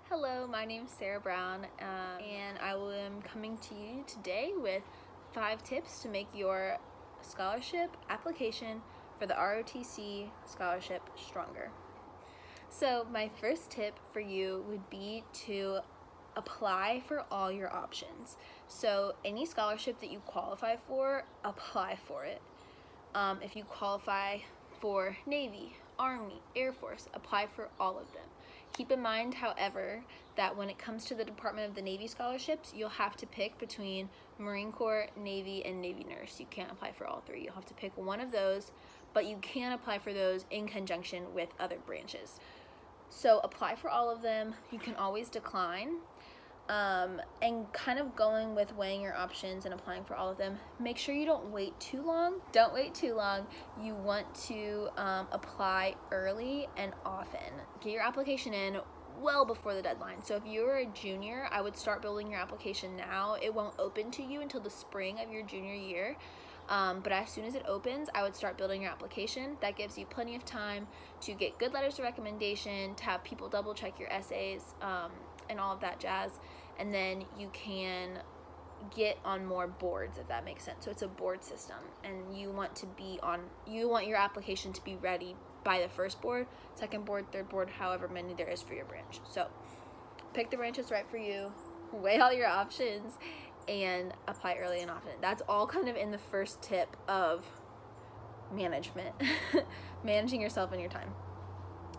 Hello, my name is Sarah Brown, and I am coming to you today with 5 tips to make your scholarship application for the ROTC scholarship stronger. So my first tip for you would be to apply for all your options. So any scholarship that you qualify for, apply for it. If you qualify for Navy, Army, Air Force, apply for all of them. Keep in mind, however, that when it comes to the Department of the Navy scholarships, you'll have to pick between Marine Corps, Navy, and Navy Nurse. You can't apply for all 3. You'll have to pick one of those, but you can apply for those in conjunction with other branches. So apply for all of them. You can always decline. And kind of going with weighing your options and applying for all of them, make sure you don't wait too long. Don't wait too long. You want to apply early and often. Get your application in well before the deadline. So if you're a junior, I would start building your application now. It won't open to you until the spring of your junior year. But as soon as it opens, I would start building your application. That gives you plenty of time to get good letters of recommendation, to have people double check your essays, and all of that jazz. And then you can get on more boards, if that makes sense. So it's a board system, and you want your application to be ready by the first board, second board, third board, however many there is for your branch. So pick the branch that's right for you, weigh all your options, and apply early and often. That's all kind of in the first tip of management, managing yourself and your time.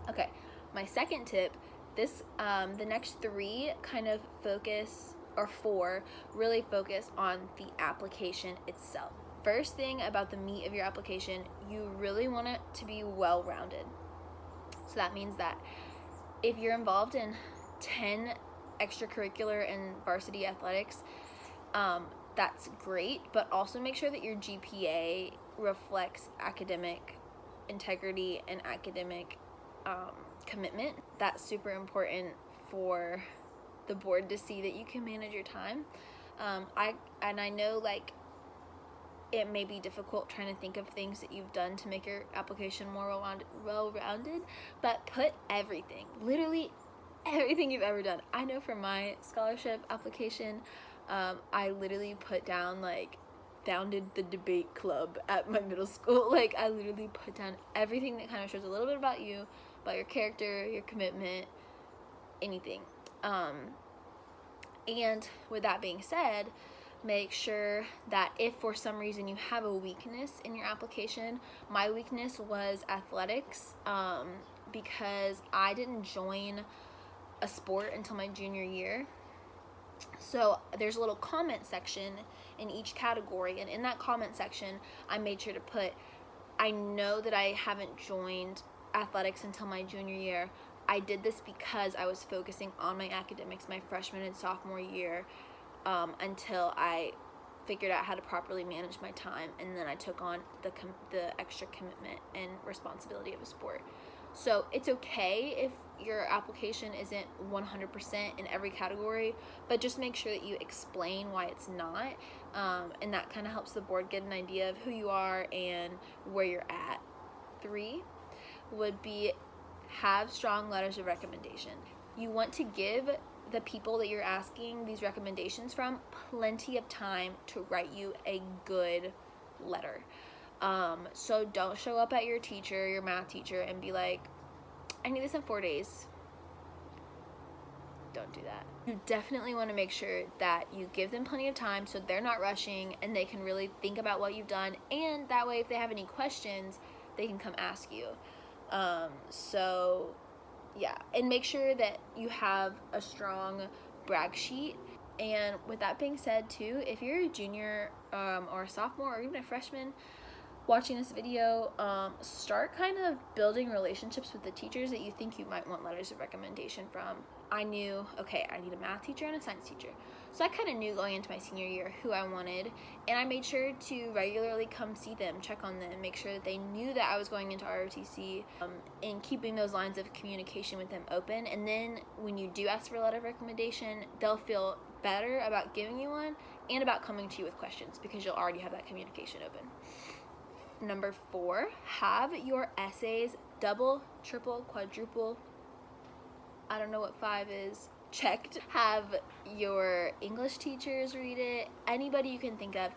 Okay, my second tip, the next 3 kind of focus, or 4, really focus on the application itself. First thing about the meat of your application, you really want it to be well-rounded. So that means that if you're involved in 10 extracurricular and varsity athletics, that's great, but also make sure that your GPA reflects academic integrity and academic commitment. That's super important for the board to see that you can manage your time. I know, like, it may be difficult trying to think of things that you've done to make your application more well-rounded, but put everything, literally everything you've ever done. I know for my scholarship application, I literally put down, like, founded the debate club at my middle school. Like, I literally put down everything that kind of shows a little bit about you, about your character, your commitment, anything. And with that being said, make sure that if for some reason you have a weakness in your application, my weakness was athletics, because I didn't join a sport until my junior year. So there's a little comment section in each category, and in that comment section, I made sure to put, I know that I haven't joined athletics until my junior year. I did this because I was focusing on my academics my freshman and sophomore year, until I figured out how to properly manage my time, and then I took on the extra commitment and responsibility of a sport. So it's okay if your application isn't 100% in every category, but just make sure that you explain why it's not, and that kind of helps the board get an idea of who you are and where you're at. 3 would be, have strong letters of recommendation. You want to give the people that you're asking these recommendations from plenty of time to write you a good letter. So don't show up at your teacher, your math teacher, and be like, I need this in 4 days. Don't do that. You definitely want to make sure that you give them plenty of time so they're not rushing and they can really think about what you've done, and that way if they have any questions, they can come ask you. So yeah, and make sure that you have a strong brag sheet. And with that being said too, if you're a junior, or a sophomore, or even a freshman watching this video, start kind of building relationships with the teachers that you think you might want letters of recommendation from. I knew, okay, I need a math teacher and a science teacher. So I kind of knew going into my senior year who I wanted, and I made sure to regularly come see them, check on them, make sure that they knew that I was going into ROTC, and keeping those lines of communication with them open. And then when you do ask for a letter of recommendation, they'll feel better about giving you one and about coming to you with questions because you'll already have that communication open. Number 4, have your essays double, triple, quadruple, I don't know what 5 is, checked. Have your English teachers read it, anybody you can think of.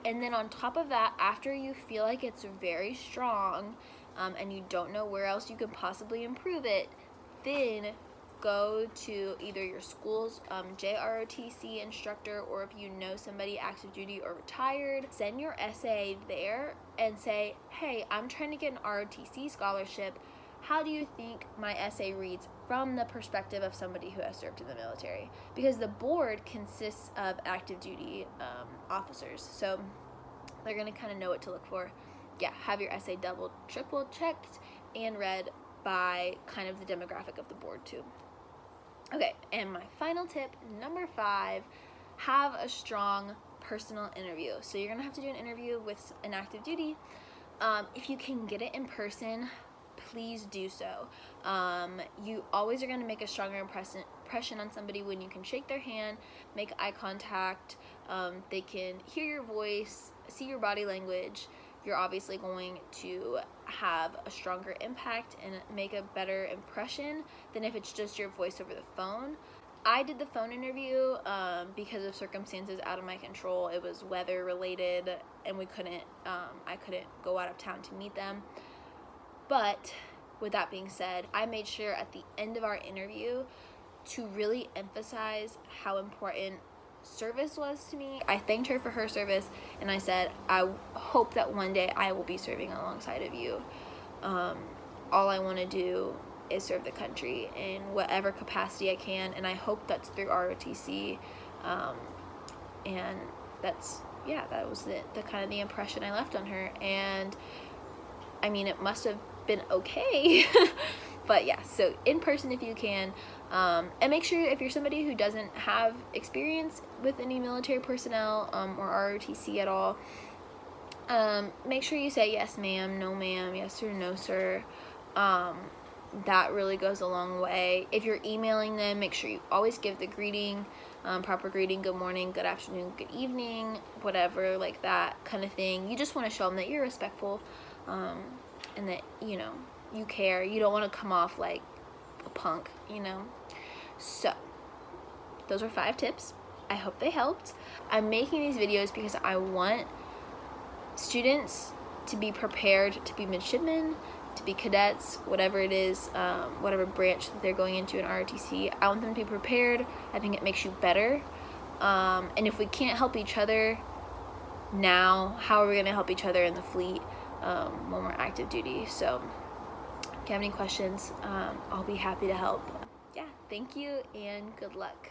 And then on top of that, after you feel like it's very strong and you don't know where else you can possibly improve it, then go to either your school's JROTC instructor, or if you know somebody active duty or retired, send your essay there and say, hey, I'm trying to get an ROTC scholarship. How do you think my essay reads from the perspective of somebody who has served in the military? Because the board consists of active duty officers, so they're going to kind of know what to look for. Yeah, have your essay double, triple checked and read by kind of the demographic of the board too. Okay, and my final tip, number 5, have a strong personal interview. So you're going to have to do an interview with an active duty. If you can get it in person, please do so. You always are going to make a stronger impression on somebody when you can shake their hand, make eye contact, they can hear your voice, see your body language. You're obviously going to have a stronger impact and make a better impression than if it's just your voice over the phone. I did the phone interview because of circumstances out of my control. It was weather related and I couldn't go out of town to meet them. But with that being said, I made sure at the end of our interview to really emphasize how important service was to me. I thanked her for her service, and I said, I hope that one day I will be serving alongside of you. All I want to do is serve the country in whatever capacity I can, and I hope that's through ROTC. And that was the kind of the impression I left on her. And I mean, it must have been okay. But yeah, so in person if you can, and make sure if you're somebody who doesn't have experience with any military personnel or ROTC at all, make sure you say yes ma'am, no ma'am, yes or no sir. That really goes a long way. If you're emailing them, make sure you always give the greeting, proper greeting, good morning, good afternoon, good evening, whatever, like that kind of thing. You just want to show them that you're respectful, and that, you care. You don't want to come off like a punk, So, those are 5 tips. I hope they helped. I'm making these videos because I want students to be prepared to be midshipmen, to be cadets, whatever it is, whatever branch that they're going into in ROTC. I want them to be prepared. I think it makes you better. And if we can't help each other now, how are we going to help each other in the fleet when we're active duty? So if you have any questions, I'll be happy to help. Yeah, thank you and good luck.